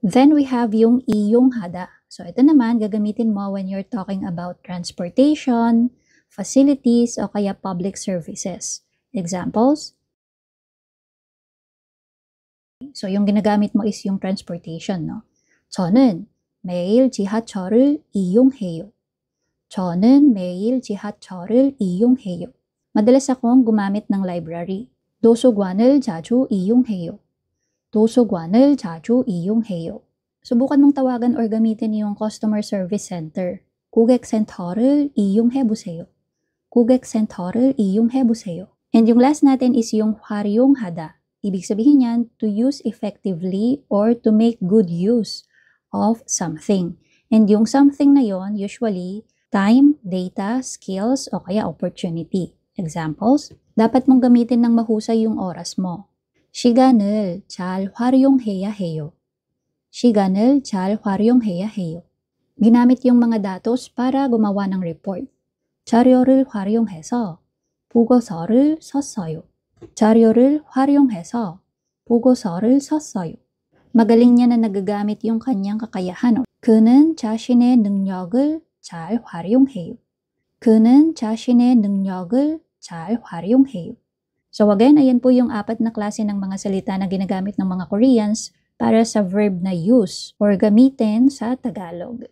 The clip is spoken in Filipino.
Then we have yung iyong hada. So ito naman, gagamitin mo when you're talking about transportation, facilities, o kaya public services. Examples? So yung ginagamit mo is yung transportation, no? 저는 매일 지하철을 이용해요. 저는 매일 지하철을 이용해요. Madalas akong gumamit ng library. 도서관을 자주 이용해요. 도서관을 자주 이용해요. 수bukan mong tawagan or gamitin yung customer service center. 고객센터를 이용해보세요. 고객센터를 이용해보세요. And yung last natin is yung 활용하다. Ibig sabihin yan, to use effectively or to make good use of something. And yung something na yon, usually, time, data, skills, o kaya opportunity. Examples, dapat mong gamitin ng mahusay yung oras mo. 시간을 잘 활용해야 해요. 시간을 잘 활용해야 해요. Ginamit yung mga datos para gumawa ng report. 자료를 활용해서 보고서를 썼어요. 자료를 활용해서 보고서를 썼어요. Magaling niya na nagagamit yung kanyang kakayahan. 그는 자신의 능력을 잘 활용해요. 그는 자신의 능력을 잘 활용해요. So again, ayan po yung 4 na klase ng mga salita na ginagamit ng mga Koreans para sa verb na use or gamitin sa Tagalog.